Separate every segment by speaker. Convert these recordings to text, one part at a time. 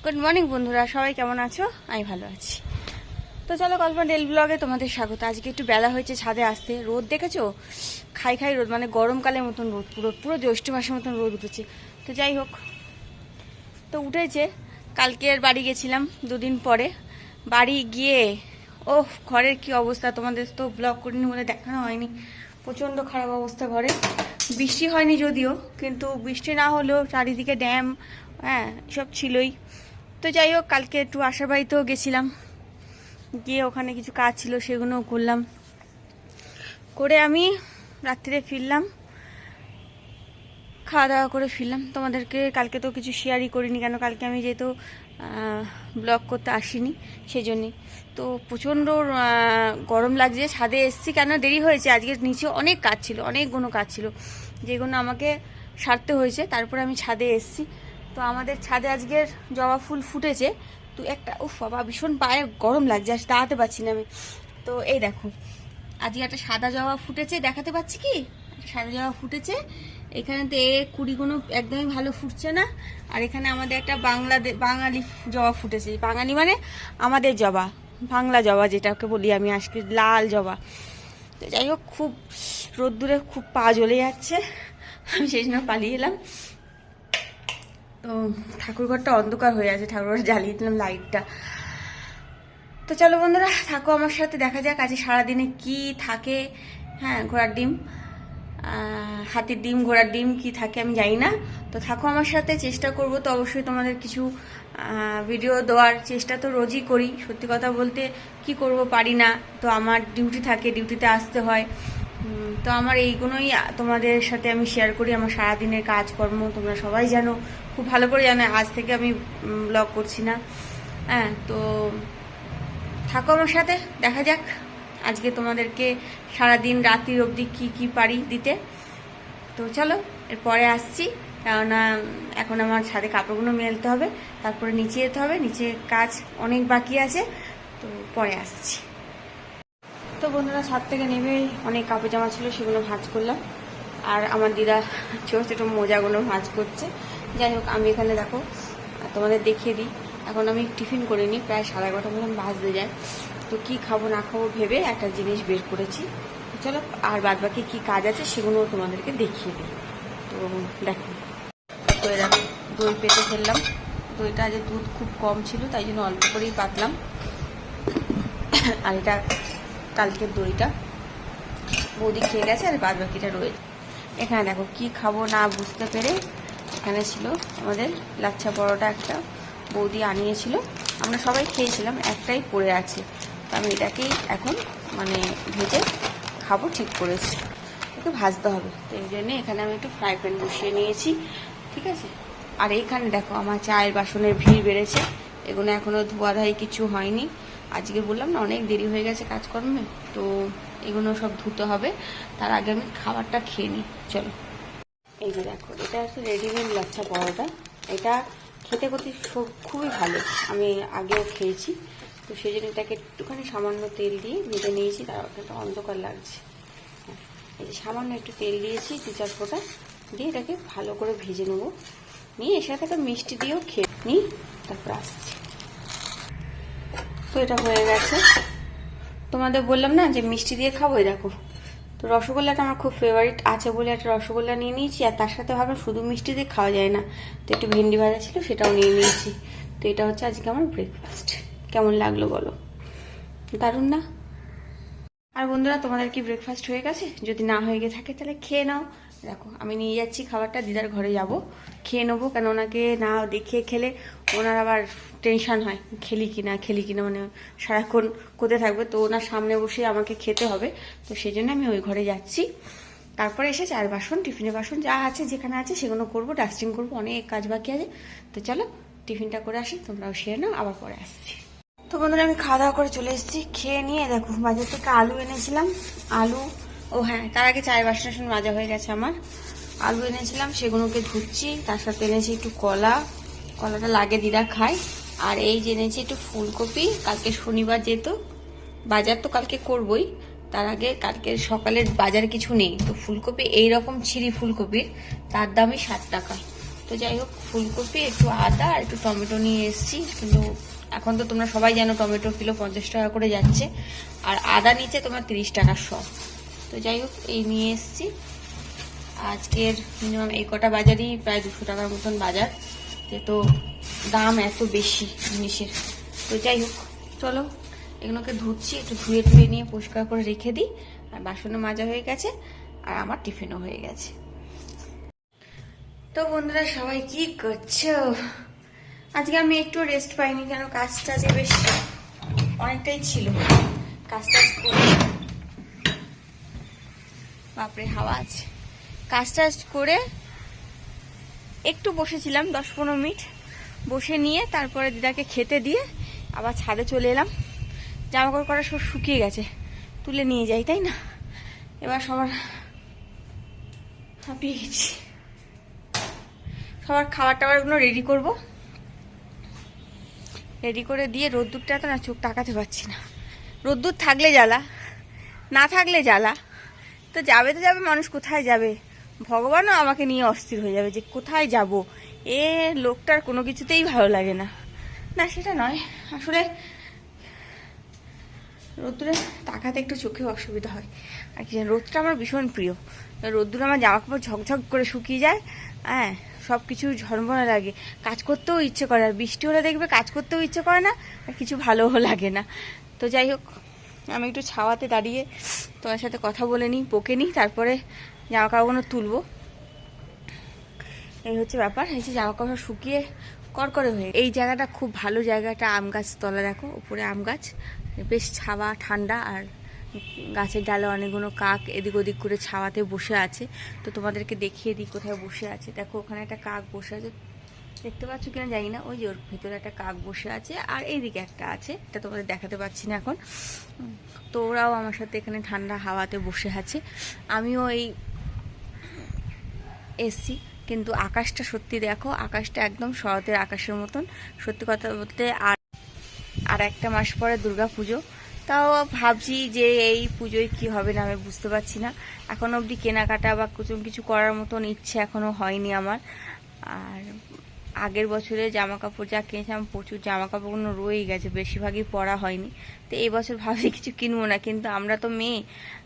Speaker 1: Good morning বন্ধুরা, সবাই কেমন আছো? আমি ভালো আছি। তো চলো কল্পনা ডেল ব্লগে তোমাদের স্বাগত। আজকে একটু বেলা হয়েছে ছাদে আসতে। রোদ দেখেছো? খাই খাই রোদ, মানে গরমকালের মতন রোদ, পুরো পুরো জ্যৈষ্ঠ মাসের মতন রোদ উঠেছে। তো যাই হোক, তো উঠেছে। কালকের বাড়ি গেছিলাম 2 দিন পরে। বাড়ি গিয়ে ঘরের কি অবস্থা, তোমাদের তো ব্লগ করিনি বলে দেখানো হয়নি। প্রচণ্ড খারাপ অবস্থা ঘরে। বৃষ্টি হয়নি যদিও, কিন্তু বৃষ্টি না হলেও চারিদিকে ড্যাম, সব ছিলই। তো যাই হোক, কালকে একটু আশার বাড়িতেও গেছিলাম, গিয়ে ওখানে কিছু কাজ ছিল সেগুলোও করলাম। করে আমি রাত্রিরে ফিরলাম, খাওয়া দাওয়া করে ফিরলাম। তোমাদেরকে কালকে তো কিছু শেয়ারই করিনি, কেন কালকে আমি যেহেতু ব্লগ করতে আসিনি সেই জন্যে। তো প্রচণ্ড গরম লাগছে। ছাদে এসছি কেন দেরি হয়েছে, আজকের নিচে অনেক কাজ ছিল, অনেকগুলো কাজ ছিল যেগুলো আমাকে সারতে হয়েছে। তারপরে আমি ছাদে এসছি। তো আমাদের ছাদে আজকের জবা ফুল ফুটেছে। তো একটা বাবা, ভীষণ পায়ে গরম লাগছে, আর দাঁড়াতে পারছি না আমি। তো এই দেখো, আজকে একটা সাদা জবা ফুটেছে, দেখাতে পাচ্ছি কি? সাদা জবা ফুটেছে। এখানে তো কুড়িগুলো একদমই ভালো ফুটছে না। আর এখানে আমাদের একটা বাঙালি জবা ফুটেছে। বাঙালি মানে আমাদের জবা, বাংলা জবা যেটাকে বলি আমি, আজকে লাল জবা। তো যাই হোক, খুব রোদ্দুরে খুব পা জ্বলে যাচ্ছে, আমি সেই জন্য পালিয়ে এলাম। তো ঠাকুরঘরটা অন্ধকার হয়ে আছে, ঠাকুরঘর জ্বালিয়ে দিলাম লাইটটা। তো চলো বন্ধুরা, থাকো আমার সাথে, দেখা যাক আজ সারাদিনে কি থাকে। ঘোড়ার ডিম, হাতির ডিম, ঘোড়ার ডিম কি থাকে আমি জানি না। তো থাকো আমার সাথে, চেষ্টা করব তো অবশ্যই তোমাদের কিছু ভিডিও দেওয়ার চেষ্টা তো রোজই করি। সত্যি কথা বলতে কি করব, পারি না। তো আমার ডিউটি থাকে, ডিউটিতে আসতে হয়। তো আমার এইগুলোই তোমাদের সাথে আমি শেয়ার করি, আমার সারাদিনের কাজকর্ম। তোমরা সবাই জানো, খুব ভালো করে জানো, আজ থেকে আমি ব্লগ করছি না। তো থাকো আমার সাথে, দেখা যাক আজকে তোমাদেরকে সারাদিন রাত্রি অবধি কি কি পারি দিতে। তো চলো, এরপরে আসছি, কেননা এখন আমার ছাদে কাপড়গুলো মেলতে হবে, তারপরে নিচে যেতে হবে, নিচে কাজ অনেক বাকি আছে। তো পরে আসছি। তো বন্ধুরা, ছাদ থেকে নেমে অনেক কাপড় জামা ছিল, সেগুলো ভাঁজ করলাম। আর আমার দিদা ছোটো ছোটো মোজাগুলো ভাঁজ করছে। যাই হোক, আমি এখানে দেখো তোমাদের দেখিয়ে দিই। এখন আমি টিফিন করিনি, প্রায় 11:30 মতন বাজতে যায়। তো কি খাবো না খাবো ভেবে একটা জিনিস বের করেছি। চলো, আর বাদ বাকি কী কাজ আছে সেগুলো তোমাদেরকে দেখিয়ে দিই। তো দেখো, তো দেখো, দই পেতে ফেললাম। দইটা আজ দুধ খুব কম ছিল, তাই জন্য অল্প করেই পাতলাম। আর এটা কালকের দইটা বৌদি খেয়ে গেছে, আর বাদ বাকিটা রয়েছে। এখানে দেখো, কি খাবো না বুঝতে পেরে এখানে ছিল আমাদের লাচ্ছা পরোটা, একটা বৌদি আনিয়েছিল, আমরা সবাই খেয়েছিলাম, একটাই পড়ে আছে। তো আমি এটাকেই এখন মানে ভেজে খাবো ঠিক করেছি। একটু ভাজতে হবে, তো এই জন্যে এখানে আমি একটু ফ্রাই প্যান বসিয়ে নিয়েছি, ঠিক আছে। আর এইখানে দেখো, আমার চায়ের বাসনের ভিড় বেড়েছে, এগুলো এখনও ধোয়াধাই কিছু হয়নি। আজকে বললাম না, অনেক দেরি হয়ে গেছে কাজকর্মে, তো এগুলো সব ধুতে হবে। তার আগে আমি খাবারটা খেয়ে নিই, চলো। এই যে দেখো, এটা হচ্ছে রেডিমেড লাচ্ছা পরোটা। এটা খেতে করতে খুবই ভালো, আমি আগেও খেয়েছি। তো সেই জন্য এটাকে একটুখানি সামান্য তেল দিয়ে ভেজে নিয়েছি। তার একটা অন্ধকার লাগছে। এই যে সামান্য একটু তেল দিয়েছি, 2-4 ফোঁটা দিয়ে এটাকে ভালো করে ভেজে নেবো। নিয়ে এর সাথে একটা মিষ্টি দিয়েও খেয়ে নিই, তারপর আসছি। তো এটা হয়ে গেছে। তোমাদের বললাম না যে মিষ্টি দিয়ে খাবো, দেখো। তো রসগোল্লাটা আমার খুব ফেভারিট আছে বলে একটা রসগোল্লা নিয়ে নিয়েছি। আর তার সাথে ভাবলাম শুধু মিষ্টি দিয়ে খাওয়া যায় না, তো একটু ভেন্ডি ভাজা ছিল, সেটাও নিয়ে নিয়েছি। তো এটা হচ্ছে আজকে আমার ব্রেকফাস্ট। কেমন লাগলো বলো? দারুণ না? আর বন্ধুরা, তোমাদের কি ব্রেকফাস্ট হয়ে গেছে? যদি না হয়ে গিয়ে থাকে তাহলে খেয়ে নাও। দেখো, আমি নিয়ে যাচ্ছি খাবারটা, দিদার ঘরে যাব, খেয়ে নেবো। কেন ওনাকে না দেখিয়ে খেলে ওনার আবার টেনশন হয়, খেলি কিনা, মানে সারাক্ষণ কোথায় থাকবে। তো ওনার সামনে বসে আমাকে খেতে হবে, তো সেই জন্য আমি ওই ঘরে যাচ্ছি। তারপরে এসে চায়ের বাসন, টিফিনের বাসন যা আছে যেখানে আছে সেগুলো করবো, ডাস্টিং করবো, অনেক কাজ বাকি আছে। তো চলো টিফিনটা করে আসি, তোমরাও সেরে নাও, আবার পরে আসছি। তো বন্ধুরা, আমি খাওয়া দাওয়া করে চলে এসেছি। খেয়ে নিয়ে দেখো, বাজার থেকে আলু এনেছিলাম। আলু, তার আগে চায়ের বাসন মাজা হয়ে গেছে আমার। আলু এনেছিলাম, সেগুলোকে ধুচ্ছি। তার সাথে এনেছি একটু কলাটা লাগে, দিদা খায়। আর এই যে এনেছি একটু ফুলকপি, কালকে শনিবার যেহেতু বাজার তো কালকে করবই, তার আগে কালকে সকালের বাজার কিছু নেই। তো ফুলকপি এইরকম ছিঁড়ি ফুলকপির, তার দামই 7 টাকা। তো যাই হোক, ফুলকপি, একটু আদা আর একটু টমেটো নিয়ে এসেছি। কিন্তু এখন তো তোমরা সবাই জানো টমেটো কিলো 50 টাকা করে যাচ্ছে, আর আদা নিচে তোমার 30 টাকা শ। তো যাই হোক, এই নিয়ে এসেছি। আজকের মিনিমাম এই কটা বাজারই প্রায় 200 টাকার মতন বাজার, যেহেতু দাম এত বেশি জিনিসের। তো যাই হোক, চলো এগুলোকে ধুচ্ছি, একটু ধুয়ে টুয়ে নিয়ে পরিষ্কার করে রেখে দিই। আর বাসনও মাজা হয়ে গেছে, আর আমার টিফিনও হয়ে গেছে। তো বন্ধুরা সবাই কি করছো? আজকে আমি একটু রেস্ট পাইনি, কেন কাজটা যে বেশ অনেকটাই ছিল। কাজ টাজ করে, বাপরে হাওয়া আছে, কাজ টাজ করে একটু বসেছিলাম 10-15 মিনিট, বসে নিয়ে তারপরে দিদাকে খেতে দিয়ে আবার ছাদে চলে এলাম। জামা কাপড় করা সব শুকিয়ে গেছে, তুলে নিয়ে যাই, তাই না? এবার সবার হাঁপিয়ে গেছি, সবার খাবার টাবারগুলো রেডি করব। রেডি করে দিয়ে রোদ্দুরটা তো না চোখ তাকাতে পারছি না। রোদ্দুর থাকলে জ্বালা, না থাকলে জ্বালা। তো যাবে তো যাবে, মানুষ কোথায় যাবে? ভগবানও আমাকে নিয়ে অস্থির হয়ে যাবে যে কোথায় যাব। এ লোকটার কোনো কিছুতেই ভালো লাগে না। না সেটা নয়, আসলে রোদ্দুরে তাকাতে একটু চোখে অসুবিধা হয়। আর কি, রোদটা আমার ভীষণ প্রিয়। রোদ্দুরে আমার জামা কাপড় ঝকঝক করে শুকিয়ে যায়, হ্যাঁ, সব কিছু ঝরমরা লাগে, কাজ করতেও ইচ্ছে করে। আর বৃষ্টি হলে দেখবে কাজ করতেও ইচ্ছে করে না, আর কিছু ভালোও লাগে না। তো যাই হোক, আমি একটু ছাওয়াতে দাঁড়িয়ে তোমার সাথে কথা বলে নিই, বকে নিই, তারপরে জামা কাপড়গুলো তুলবো। এই হচ্ছে ব্যাপার। এই যে জামা কাপড় শুকিয়ে করকরে হয়ে, এই জায়গাটা খুব ভালো জায়গাটা, আম গাছ তলা, দেখো উপরে আম গাছ, বেশ ছাওয়া ঠান্ডা। আর গাছের ডালে অনেকগুলো কাক এদিক ওদিক করে ছাওয়াতে বসে আছে। তো তোমাদেরকে দেখিয়ে দিই কোথায় বসে আছে। দেখো ওখানে একটা কাক বসে আছে, দেখতে পাচ্ছ কিনা জানি না। ওই যে ওর ভেতরে একটা কাক বসে আছে, আর এইদিকে একটা আছে, এটা তোমাদের দেখাতে পাচ্ছি না এখন। তো ওরাও আমার সাথে এখানে ঠান্ডা হাওয়াতে বসে আছে। আমিও এই এসছি, কিন্তু আকাশটা সত্যি দেখো, আকাশটা একদম শরতের আকাশের মতন। সত্যি কথা বলতে, আর একটা মাস পরে দুর্গা পুজো। তাও ভাবছি যে এই পুজোয় কি হবে না আমি বুঝতে পারছি না। এখনো অবধি কেনাকাটা বা কিছু করার মতন ইচ্ছে এখনো হয়নি আমার। আর আগের বছরে জামা কাপড় যা কিনেছিলাম, প্রচুর জামা কাপড়গুলো রয়েই গেছে, বেশিরভাগই পরা হয়নি। তো এই বছর ভাবছি কিছু কিনবো না, কিন্তু আমরা তো মেয়ে,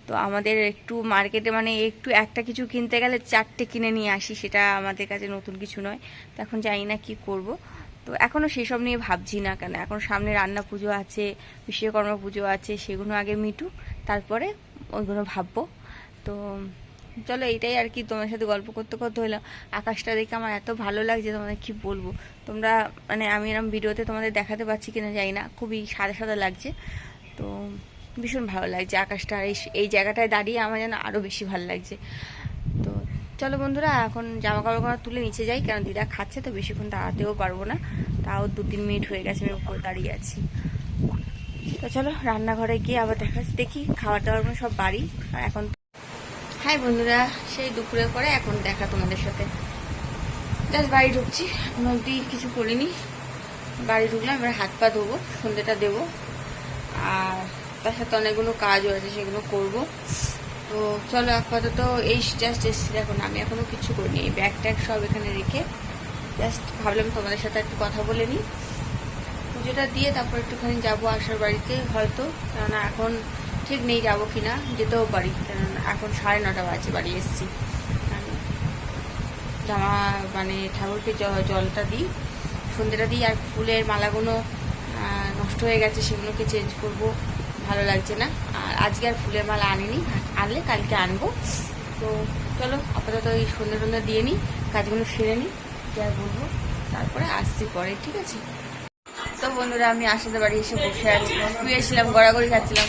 Speaker 1: তো আমাদের একটু মার্কেটে মানে একটু একটা কিছু কিনতে গেলে 4টে কিনে নিয়ে আসি, সেটা আমাদের কাছে নতুন কিছু নয়। তো এখন জানি না কি করব। তো এখনও সেসব নিয়ে ভাবছি না, কেন এখন সামনে রান্না পুজো আছে, বিশ্বকর্মা পুজো আছে, সেগুলো আগে মিটুক, তারপরে ওইগুলো ভাববো। তো চলো, এইটাই আর কি, তোমার সাথে গল্প করতে করতে হলো। আকাশটা দেখে আমার এত ভালো লাগছে, তোমাদের কি বলবো। তোমরা মানে আমি এরকম ভিডিওতে তোমাদের দেখাতে পারছি কিনা জানি না, খুবই সাদা সাদা লাগছে। তো ভীষণ ভালো লাগছে আকাশটা, আর এই জায়গাটায় দাঁড়িয়ে আমার যেন আরও বেশি ভালো লাগছে। তো চলো বন্ধুরা, এখন জামা কাপড় তুলে নিচে যাই, কারণ দিদা খাচ্ছে তো বেশিক্ষণ দাঁড়াতেও পারবো না। তাও 2-3 মিনিট হয়ে গেছে আমি উপরে দাঁড়িয়ে আছি। তো চলো রান্নাঘরে গিয়ে আবার দেখি খাবার দাবার সব বাড়ি। আর এখন হাই বন্ধুরা, সেই দুপুরের পরে এখন দেখা তোমাদের সাথে। জাস্ট বাড়ি ঢুকছি, এখন অবধি কিছু করিনি। বাড়ি ঢুকলাম, এবার হাত পা ধোবো, সন্ধ্যেটা দেবো, আর তার সাথে অনেকগুলো কাজও আছে, সেগুলো করবো। তো চলো আপাতত এই জাস্ট এসছি, এখন আমি এখনো কিছু করিনি। এই ব্যাগ ট্যাগ সব এখানে রেখে জাস্ট ভাবলাম তোমাদের সাথে একটু কথা বলে নিই। পুজোটা দিয়ে তারপর একটুখানি যাবো আসার বাড়িতে হয়তো, কেননা এখন ঠিক নেই যাবো কিনা, যেতেও পারি, কেননা এখন 9:30 বাজে বাড়ি এসছি। জামা মানে ঠাকুরকে জলটা দিই, সন্ধ্যেটা দিই, আর ফুলের মালাগুলো নষ্ট হয়ে গেছে, সেগুলোকে চেঞ্জ করব, ভালো লাগছে না। আর আজকে আর ফুলের মালা আনিনি, আনলে কালকে আনবো। তো চলো আপাতত এই সন্ধ্যে দিয়ে নিই, কাজগুলো সেরে নিই, যা বলবো, তারপরে আসছি পরে, ঠিক আছে? তো বন্ধুরা, আমি আসাদের বাড়ি এসে বসে আছি, শুয়েছিলাম, গড়াগড়ি খাচ্ছিলাম।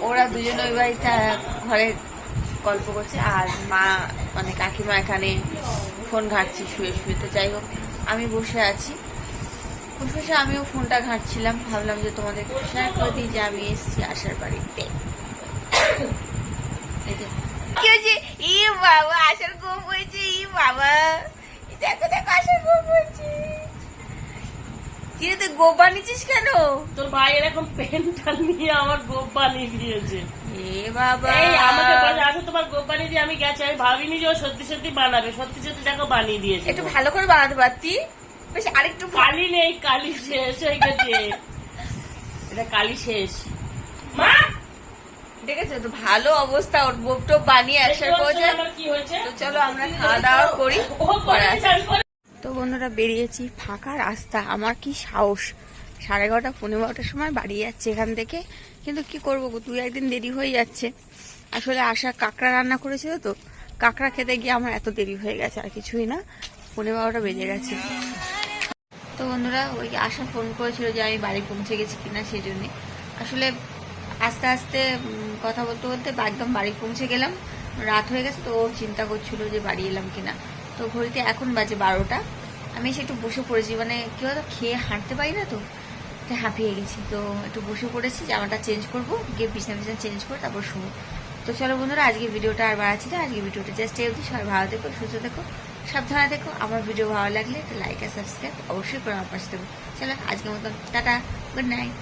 Speaker 1: ওরা দুজন ওই বাড়িতে ঘরে গল্প করছে, আর মা মানে কাকিমা এখানে ফোন ঘাঁটছি শুয়ে শুয়ে। তো যাই হোক, আমি বসে আছি, বসে আমিও ফোনটা ঘাঁটছিলাম। ভাবলাম যে তোমাদের শেয়ার করে দিই যে আমি এসেছি আসার বাড়িতে। কি হয়েছে? ই বাবা, আসার গোপ হয়েছে। ই বাবা, দেখো দেখো, আসার গোপ হয়েছে। কি রে, তুই গোপ বানিয়েছিস কেন?
Speaker 2: তোর ভাই এরকম পেনটা নিয়ে আমার গোপ বানিয়ে দিয়েছে।
Speaker 1: এ বাবা,
Speaker 2: এই আমাকে বলে আসো তোমার গোপ বানিয়ে দিয়ে আমি গেছি, আমি ভাবিনি যে ও সত্যি সত্যি বানাবে, সত্যি সত্যি দেখো বানিয়ে দিয়েছে।
Speaker 1: একটু ভালো করে বানাতে পারতি, বেশ আরেকটু
Speaker 2: কালি নেই, কালি শেষ হয়ে গেছে, এটা কালি শেষ। মা
Speaker 1: দেখেছো তো ভালো অবস্থা, ওর বোপ টোপ বানিয়ে একসাথে করেছে।
Speaker 2: আমার কি হয়েছে?
Speaker 1: তো চলো আমরা খাওয়া দাওয়া করি,
Speaker 2: ও
Speaker 1: পরে আসছি।
Speaker 2: চান করে।
Speaker 1: তো বন্ধুরা বেরিয়েছি, ফাঁকা রাস্তা, আমার কি সাহস 11:30 12টার সময় বাড়ি যাচ্ছে এখান থেকে, কিন্তু কি করবো গো, 2-1 দিন দেরি হয়ে যাচ্ছে। আসলে আশা কাঁকড়া রান্না করেছিল, তো কাঁকড়া খেতে গিয়ে আমার এত দেরি হয়ে গেছে, আর কিছুই না, 12:30 বেজে গেছে। তো বন্ধুরা ওই আশা ফোন করেছিল যে আমি বাড়ি পৌঁছে গেছি কিনা, সেই জন্যে আসলে আস্তে আস্তে কথা বলতে বলতে একদম বাড়ি পৌঁছে গেলাম, রাত হয়ে গেছে। তো ও চিন্তা করছিল যে বাড়ি এলাম কিনা। তো ঘড়িতে এখন বাজে 12টা, আমি এসে একটু বসে পড়েছি, মানে কি হতো খেয়ে হাঁটতে পারি না, তো হাঁপিয়ে গেছি, তো একটু বসে পড়েছি, জামাটা চেঞ্জ করবো, গিয়ে বিছানা চেঞ্জ করে তারপর শুবো। তো চলো বন্ধুরা আজকে ভিডিওটা আর বাড়াচ্ছি না, আজকে ভিডিওটা জাস্ট এই অবধি। সবাই ভালো থেকো, সুস্থ থেকো, সাবধানে থেকো। আমার ভিডিও ভালো লাগলে একটা লাইক আর সাবস্ক্রাইব অবশ্যই করে আমার পাশে দেবো। চলো আজকের মতন টাটা, গুড নাইট।